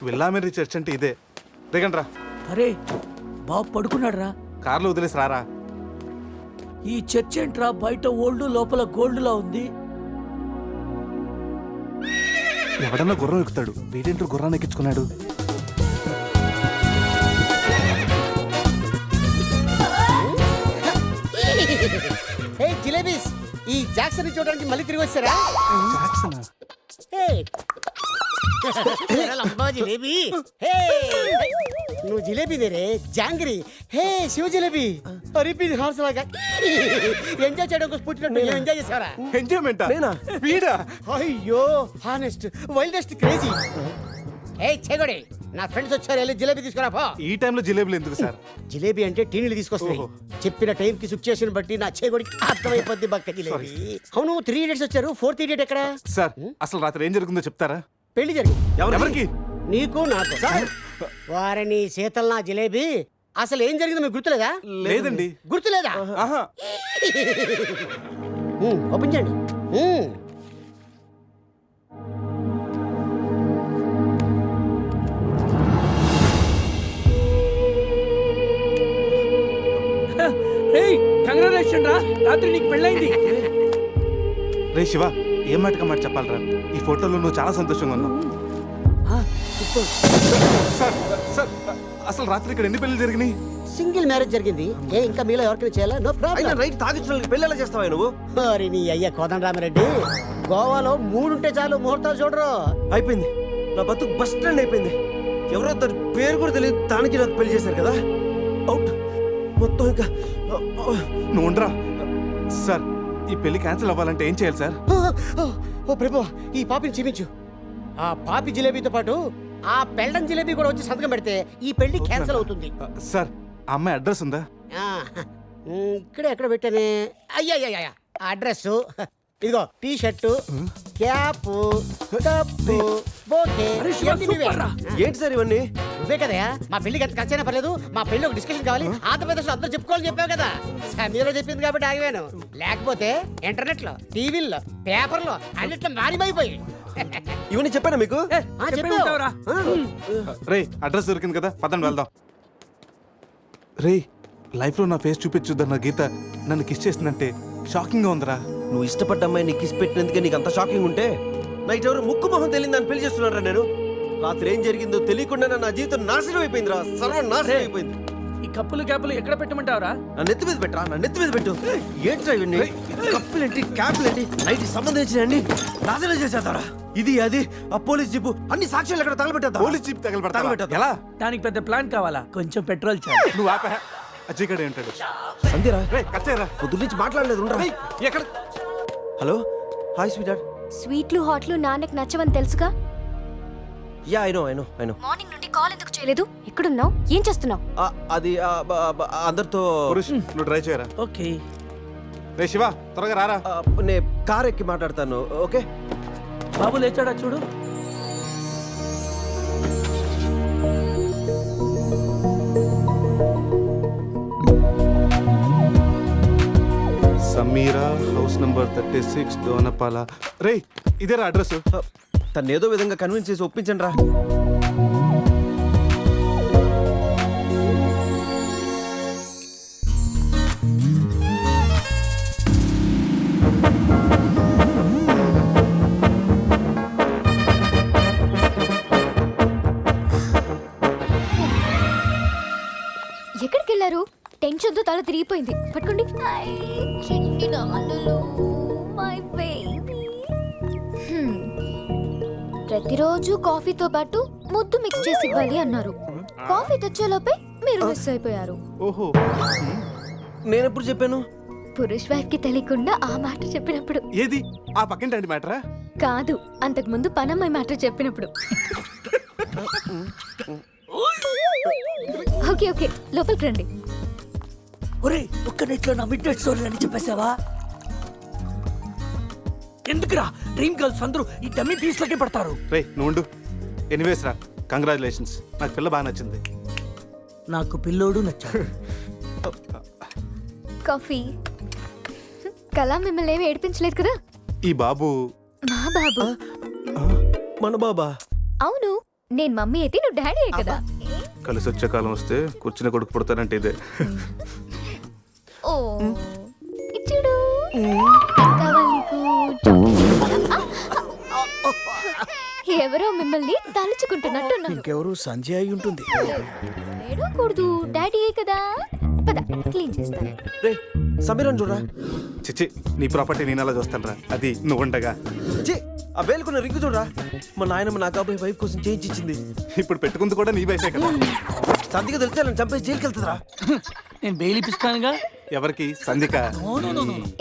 విల్లామెరీ church అంటే ఇదే. దిగండ్రా. అరే బాబు పడుకున్నాడు రా. కార్లో వదిలేసి రారా. ఈ చర్చ్ ఏంట్రా బయట ఓల్డ్ లోపల గోల్డ్ లా ఉంది. ఎవడన్నా గుర్రం ఎక్కుతాడు, వీటేంటో గుర్రాన్ని ఎక్కించుకున్నాడు. జిలేబీస్, ఈ జాక్సన్ చూడడానికి మళ్ళీ తిరిగి వచ్చారా? జాక్సనా? జిలేబీ, నువ్వు జిలేబీ దేరే జాంగ్రీ. హే శివ జిలేబీ, అరిపి హార్స్ లాగా ఎంజాయ్ చేయడం కోసం పుట్టినట్టు ఎంజాయ్ చేసావరా? ఎంజాయ్మెంట్ వీడా? అయ్యో హానెస్ట్ వైల్డెస్ట్ క్రేజీ. ఏ చెగొడి, నా ఫ్రెండ్స్ వచ్చారు, వెళ్ళి జిలేబీ తీసుకురా పో. ఈ టైంలో జిలేబులు ఎందుకు సార్? జిలేబీ అంటే టీనీలు తీసుకొస్తాయి. చెప్పిన టైం కి సిచ్యుయేషన్ బట్టి నా చేగొడికి అర్థమైపోద్ది బక్క జిలేబీ. అవును, 3 idiots వచ్చారు, 4th idiot ఎక్కడ? సార్ అసలు రాత్రి ఏం జరుగుతుందో చెప్తారా? పెళ్లి జరిగింది. ఎవరికి? నీకు నాకు. వారిని శీతల్ నా జిలేబీ, అసలు ఏం జరిగిందో మీకు గుర్తులేదా? లేదండి. గుర్తులేదా? ఆహా. ఓపెన్ చేయండి. కంగ్రాచులేషన్ రా, రాత్రి నీకు పెళ్ళైంది. రే శివ, ఏం మాటగా మాట చెప్పాలరా? ఈ ఫోటోలో నువ్వు చాలా సంతోషంగా ఉన్నావు. సార్ సార్, అసలు రాత్రి ఇక్కడ ఎన్ని పెళ్లి జరిగినాయి? సింగిల్ మ్యారేజ్ జరిగింది. ఏ ఇంకా మీలో ఎవరికైనా చేయాలా? No problem. రైట్ తాగించిన పెళ్ళి ఎలా చేస్తావా నువ్వు? మరి నీ అయ్య కోదండరామిరెడ్డి, గోవాలో 3 ఉంటే చాలు, ముహూర్తాలు చూడరు. అయిపోయింది, నా బతుకు బస్ స్టాండ్ అయిపోయింది. ఎవరో తన పేరు కూడా తెలియదు, దానికి నాకు పెళ్లి చేశారు కదా. అవుట్ మొత్తం. ఇంకా నువ్వు ఉండరా. సార్, ఈ పెళ్లి క్యాన్సిల్ అవ్వాలంటే ఏం చేయాలి సార్? ఓ ప్రభు, ఈ పాపిని క్షమించు. ఆ పాపి జిలేబీతో పాటు ఆ పెళ్ళం జిలేబీ కూడా వచ్చి సంతకం పెడితే ఈ పెళ్లి క్యాన్సిల్ అవుతుంది. సార్, ఆ అమ్మాయి అడ్రస్ ఉందా? ఇక్కడ ఎక్కడ పెట్టానే? అయ్యా అడ్రస్ ఇదిగో, T shirt, cap, cup, bouquet. ఏంటి సార్ ఇవన్నీ? నువ్వే కదా మా పెళ్లికి ఎంత ఖర్చైనా పర్లేదు, మా పెళ్లి ఒక డిస్కషన్ కావాలి, ఆంధ్రప్రదేశ్ లో అందరూ చెప్పుకోవాలని చెప్పావు కదా. సమీరా చెప్పింది కాబట్టి ఆగిపోయాను, లేకపోతే ఇంటర్నెట్ లో, టీవీల్లో, పేపర్లో అన్నిట్లో మారిమైపోయి. ఇవన్నీ చెప్పానా మీకు? రే, అడ్రస్ దొరికింది కదా, పదండి వెళ్దాం. రే, లైఫ్ లో నా ఫేస్ చూపించుద్దన్న గీత నన్ను కిస్ చేసిందంటే షాకింగ్ గా ఉందిరా. నువ్వు ఇష్టపడ్డ అమ్మాయిని కిస్ పెట్టినందుకే నీకు అంత షాకింగ్ ఉంటే, నైట్ ఎవరు ముక్కు మొహం తెలియదు అని పెళ్లి చేస్తున్నారా? నేను రాత్రి ఏం జరిగిందో తెలియకుండా నా జీవితం నాశనం అయిపోయింది రా, సర్వనాశనం అయిపోయింది. ఈ కప్పులు క్యాపులు ఎక్కడ పెట్టమంటావరా? నా నెత్తి మీద పెట్టరా, నా నెత్తి మీద పెట్టు. ఏంట్రా ఇవన్నీ? కప్పులేంటి, క్యాప్లేంటి, నైట్ సంబంధించిన నాశనం చేసేద్దారా. ఇది అది ఆ పోలీస్ జీపు అన్ని సాక్ష్యాలు ఎక్కడ తగలబెట్టా? పోలీస్ జీప్ తగలబెడతా ఎలా? దానికి పెద్ద ప్లాన్ కావాలా? కొంచెం పెట్రోల్ చాలు. నువ్వు ఆపా. అజయ్ గడే ఉంటాడు. అంతేరా? రే, కచ్చేరా. పొద్దు నుంచి మాట్లాడలేదు. ఎక్కడ? Hello, hi sweet heart. స్వీట్లు హాట్లు నాన్నకు నచ్చవని తెలుసుగా. Yeah I know. మార్నింగ్ నుండి కాల్ ఎందుకు చేయలేదు? ఎక్కడున్నావు? ఏం చేస్తున్నావు? అది అందరితో. పురుష్, నువ్వు ట్రై చేయరా. ఓకే. రే శివ, త్వరగా రారా. నేను కార్ ఎక్కి మాట్లాడతాను. ఓకే బాబు లేచాడా చూడు. Sameera, house number 36, Dona Paula. రే, ఇదేరా అడ్రస్. తను ఏదో విధంగా కన్విన్స్ చేసి ఒప్పించండి రా. ఎక్కడికి వెళ్ళారు? టెన్షన్ తో తల తిరిగిపోయింది. పట్టుకోండి. ప్రతిరోజు కాఫీతో పాటు ముద్దు మిక్స్ చేసి ఇవ్వాలి అన్నారు. కాఫీ తెచ్చేలోపే మీరు మిస్ అయిపోయారు. ఓహో, నేను ఎప్పుడు చెప్పాను? పురుష్ వైఫ్ కి తెలియకుండా ఆ మాట చెప్పినప్పుడు. ఏది ఆ పక్కింటి మ్యాటరా? కాదు, అంతకు ముందు పనమ్మాయి మాట చెప్పినప్పుడు. ఓకే ఓకే, లోపలికి రండి. ఒరే, ఒక్క నెట్లో నా మిడ్ నైట్ స్టోరీ అని చెప్పేసావా? ఎందుకురా డ్రీమ్ గర్ల్స్ అందరూ ఈ డమ్మీ పీస్ లకే పడతారు? రే, నువ్వు ఎనీవేస్ రా, కంగ్రాచులేషన్స్. నాకు పిల్ల బాగా నచ్చింది. నాకు పిల్లోడు నచ్చాడు. కాఫీ. కళ మిమ్మల్ని ఏమి ఏడిపించలేదు కదా? ఈ బాబు మా బాబు. మన బాబా? అవును, నేను మమ్మీ అయితే నువ్వు డాడీ కదా. కలిసి వచ్చే కాలం వస్తే కూర్చుని కొడుకు పుడతానంటే ఇదే. ఓ ఇచ్చుడు. ఏం కావాలి నీకు? చాక్లెట్. ఎవరో మిమ్మల్ని తలుచుకుంటున్నట్టున్నారు. ఇంకెవరు సంజయ్ అయి ఉంటుంది. ఏడవకూడదు, డాడీ కదా. పద క్లీన్ చేస్తాను. రే సమీరన్ చూడరా. చిచ్చి, నీ ప్రాపర్టీ నేను అలా చూస్తాను. అది నువ్వు ఉండగా. ఛీ, ఆ వేలుకున్న రింగు చూడరా. మా నాయనమ్మ నా కాబోయే వైఫ్ కోసం చేయించి ఇచ్చింది. ఇప్పుడు పెట్టుకుంది కూడా నీ వయసే కదా. సంధిగా తెలిస్తే నన్ను చంపేసి జైలుకి వెళ్తుందిరా. నేను బెయిల్ ఇప్పిస్తానుగా. ఎవరికి? సంధిక.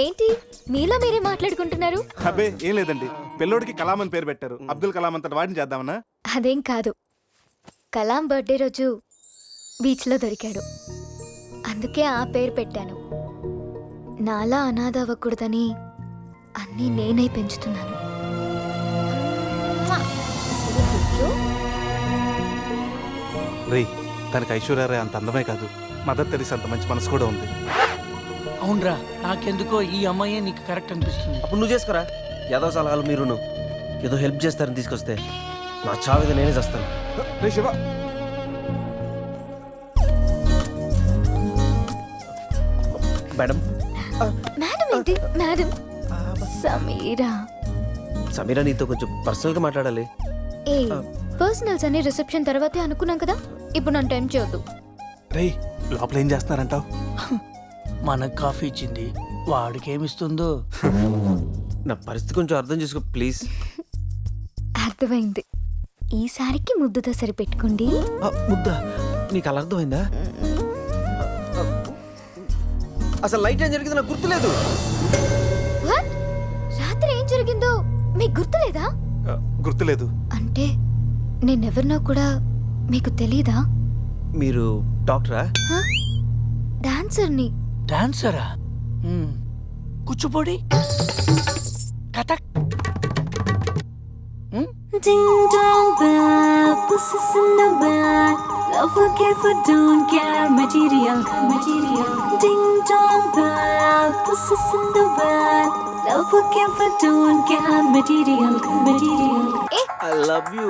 ఏంటి మీలో మీరే మాట్లాడుకుంటున్నారు? అబ్బే ఏం లేదండి, పిల్లోడికి కలాం అని పేరు పెట్టారు. అబ్దుల్ కలాం అంతటి వాడిని చేద్దామన్నా. అదేం కాదు, కలాం బర్త్డే రోజు బీచ్లో దొరికాడు, అందుకే ఆ పేరు పెట్టాను. నాలా అనాథ అవ్వకూడదని అన్నీ నేనే పెంచుతున్నాను. రే, తనకి ఐశ్వర్య అంత అందమే కాదు, మదర్ తెరీసా అంత మంచి మనసు కూడా ఉంది. అవునరా, నాకెందుకో ఈ అమ్మాయే నీకు కరెక్ట్ అనిపిస్తుంది. అప్పుడు నువ్వు చేసుకోరా. ఏదో సలహాలు మీరును ఏదో హెల్ప్ చేస్తారని తీసుకొస్తే నా చావిద నేనే చేస్తాను. రే శివ, మేడం. మేడం ఏంటి మేడం? సమీరా. సమీరా నీతో కొంచెం పర్సనల్గా మాట్లాడాలి. ఏ పర్సనల్స్ అనే రిసెప్షన్ తర్వాతే అనుకున్నాం కదా, ఇప్పుడు నన్ను టైం చేయొద్దు. రే లోపల ఏం చేస్తున్నారంటావు? మనకు కాఫీ ఇచ్చింది, వాడికి ఏమిస్తుందో. నా పరిస్థితి కొంచెం అర్థం చేసుకో ప్లీజ్. అర్థమైంది, ఈసారికి ముద్దుతో సరిపెట్టుకోండి. ముద్ద నీకు అలా అర్థమైందా? అసలు లైట్ ఏం జరిగింది నాకు గుర్తులేదు. What? రాత్రి ఏం జరిగిందో మీకు గుర్తులేదా? గుర్తులేదు. అంటే నేనెవరినో కూడా మీకు తెలీదా? మీరు డాక్టరా? డాన్సర్ని. డాన్సరా? Kuchipudi, Kathak. Ding dong bell, pussy's in the bag. Love will give but don't care material, material. Ding dong bell, pussy's in the bag. Love will give but don't care material, material. I love you.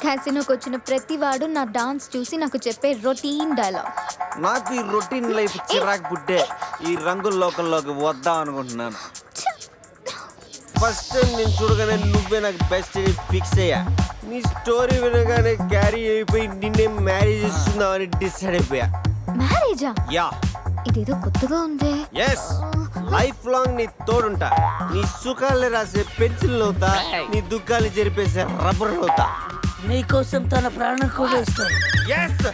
క్యాసినోకి వచ్చిన ప్రతి వాడు నా dance చూసి నాకు చెప్పే routine dialogue. నాకు ఈ రొటీన్ లైఫ్ చిరాకు పుట్టే ఈ రంగుల లోకంలోకి వద్దాం అనుకుంటున్నాను. ఫస్ట్ టైం నేను చూడగానే నువ్వే నాకు బెస్ట్ అని ఫిక్స్ అయ్యా. నీ స్టోరీ వినగానే క్యారీ అయిపోయి నిన్నే మ్యారేజ్ చేస్తున్నామని డిసైడ్ అయిపోయా. మ్యారేజా? యా. ఇదేదో కొత్తగా ఉందే. ఎస్, లైఫ్ లాంగ్ నీ తోడుంటా. నీ సుఖాలు రాసే పెన్సిల్ అవుతా, నీ దుఃఖాలు జరిపేసే రబ్బర్ అవుతా. నీకోసం తన ప్రాణం కూడా ఇస్తాడు. ఎస్,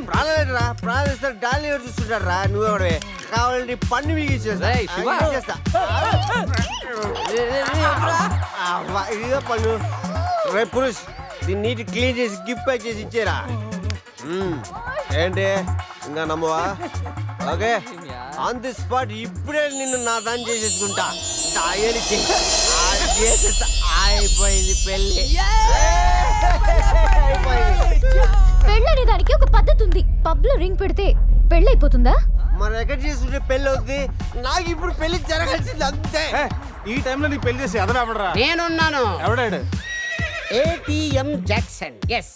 ప్రాణాలేరా, ప్రాణాలు ఇస్తారు. డాలి ఎవరు చూస్తుంటారు రా, నువ్వెవడే కావాలంటే పన్ను మీకు ఇచ్చేస్తా. ఇదిగో పన్ను. రే పురుష్, దీన్ని నీటి క్లీన్ చేసి గిఫ్ట్ ప్యాక్ చేసి ఇచ్చేరా. ఏంటి ఇంకా నమ్మవా? ఓకే, ఆన్ ది స్పాట్ ఇప్పుడే నిన్ను నా దాన్ని చేసేసుకుంటా. అయిపోయింది పెళ్ళి. పెళ్ళనే దానికి ఒక పద్ధతి ఉంది. పబ్ లో రింగ్ పెడితే పెళ్ళైపోతుందా? మనం ఎక్కడ చేసుకుంటే పెళ్ళి అవుతుంది. నాకు ఇప్పుడు పెళ్లి జరగాల్సింది అంతే. ఈ టైంలో నీకు పెళ్లి చేసి ఎదరాబడరా. నేనున్నాను. ఎవడాడు? ATM Jackson. Yes,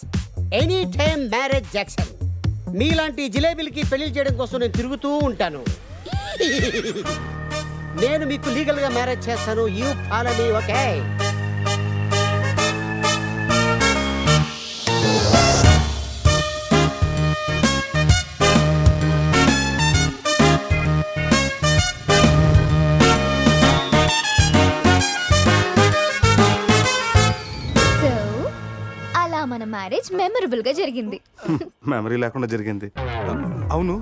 any time marriage Jackson. మీలాంటి జిలేబీలకి పెళ్లి చేయడం కోసం నేను తిరుగుతూ ఉంటాను. నేను మీకు లీగల్ గా మ్యారేజ్ చేస్తాను. You follow me, okay? So అలా మన మ్యారేజ్ మెమరబుల్ గా జరిగింది. మెమరీ లేకుండా జరిగింది. అవును,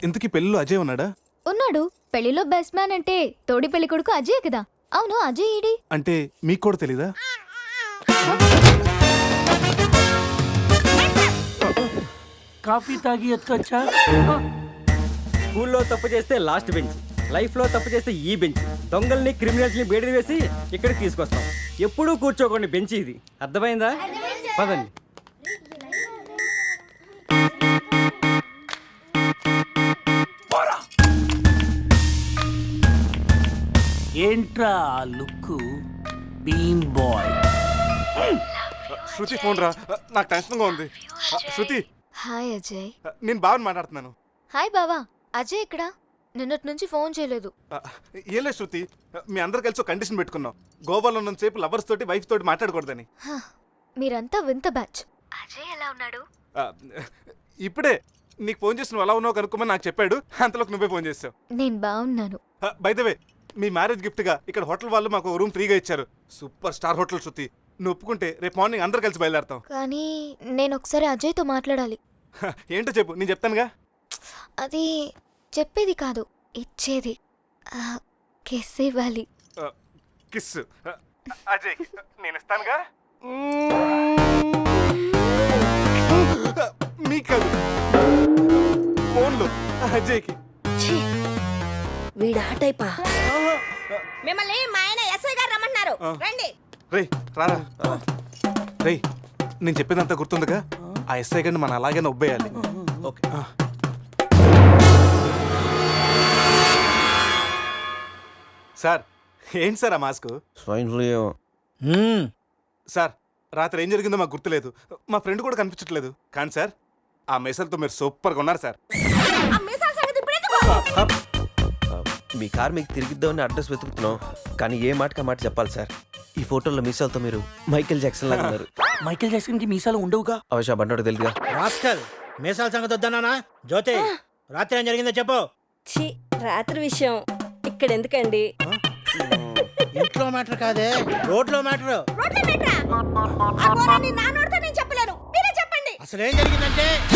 ఇంతకీ పెళ్ళిలో అజయ్ ఉన్నాడా? ఉన్నాడు. పెళ్లిలో బెస్ట్ మ్యాన్ అంటే తోడి పెళ్లి కొడుకు అజయ్ కదా. అవును, అజయ్ ఈడి. అంటే మీకు కూడా తెలీదా? కాఫీ తాగి ఎత్తుకొచ్చా. స్కూల్లో తప్పు చేస్తే లాస్ట్ బెంచ్, లైఫ్లో తప్పు చేస్తే ఈ బెంచ్. దొంగల్ని క్రిమినల్స్ని బయటకు వేసి ఇక్కడికి తీసుకొస్తాం. ఎప్పుడూ కూర్చోకండి బెంచ్ ఇది. అర్థమైందా? పదండి. ఏంట్రా ఆ లుక్? బీన్ బాయ్. శృతి ఫోన్ రా, నాకు టెన్షన్గా ఉంది. శృతి, హాయ్ అజయ్. నేను బావని మాట్లాడుతున్నాను. హాయ్ బావా. అజయ్ ఇక్కడ నిన్నటి నుంచి ఫోన్ చేయలేదు. ఏం లేదు శృతి, మీ అందరు కలిసి ఒక కండిషన్ పెట్టుకున్నాం. గోవాలో ఉన్నంతసేపు లవర్స్ తోటి వైఫ్ తోటి మాట్లాడకూడదని. హ, మీరంతా వింత బ్యాచ్. అజయ్ ఎలా ఉన్నాడు? ఇప్పుడే నీకు ఫోన్ చేసి నువ్వు ఎలా ఉన్నావు కనుక్కోమని నాకు చెప్పాడు. అంతలోకి నువ్వే ఫోన్ చేసావు. నేను బాగున్నాను. By the way, me marriage గిఫ్ట్గా ఇక్కడ హోటల్ వాళ్ళు మాకు రూమ్ ఫ్రీగా ఇచ్చారు. సూపర్ స్టార్ హోటల్ శృతి. నువ్వు ఒప్పుకుంటే రేపు మార్నింగ్ అందరు కలిసి బయలుదేరతాం. కానీ నేను ఒకసారి అజయ్తో మాట్లాడాలి. ఏంటో చెప్పు, నేను చెప్తానుగా. అది చెప్పేది కాదు, ఇచ్చేది. కిస్ ఇవ్వాలి. కిస్ అజయ్ నేను ఇస్తానుగా. మీకు కాదు, ఫోన్లో అజయ్కి. వీడా టైపా? మిమ్మల్ని మా ఆయన ఎస్ఐ గారు రమ్మన్నారు, రండి. రేయ్ రారా. రేయ్, నేను చెప్పేదంతా గుర్తుందిగా. ఆ ఎస్ఐ గారిని మనం అలాగే నొబ్బేయాలి. ఓకే. సార్, ఏంటి సార్ ఆ మాస్క్? స్వైన్ ఫ్లూ ఏమో. సార్, రాత్రి ఏం జరిగిందో మాకు గుర్తులేదు. మా ఫ్రెండ్ కూడా కనిపించట్లేదు. కానీ సార్, ఆ మెసల్తో మీరు సూపర్గా ఉన్నారు సార్. ఆ మీసాల సంగతి ఇప్పుడు ఎందుకు? మీ కార్ మీకు తిరిగిద్దామని అడ్రస్ వెతుకుతున్నాం, కానీ ఏ మాటకి మాట చెప్పాలి సార్. ఈ ఫోటోలో మీసాలతో మీరు మైకేల్ జాక్సన్ లాగా ఉన్నారు. మైకేల్ జాక్సన్ కి మీసాలు ఉండవుగా. అవశ్య బండోడు తెలుగుగా. రాస్కల్, మీసాల సంగతి వద్దన్నానా? జ్యోతి, రాత్రి ఏం జరిగిందో చెప్పు. ఛీ, రాత్రి విషయం ఇక్కడ ఎందుకండి? ఇంట్లో మ్యాటర్ కాదే, రోడ్లో మ్యాటర్. రోడ్ల మీట్రా? ఆ ఘోరాన్ని నా నోటితో నేను చెప్పలేను, మీరే చెప్పండి. అసలు ఏం జరిగిందంటే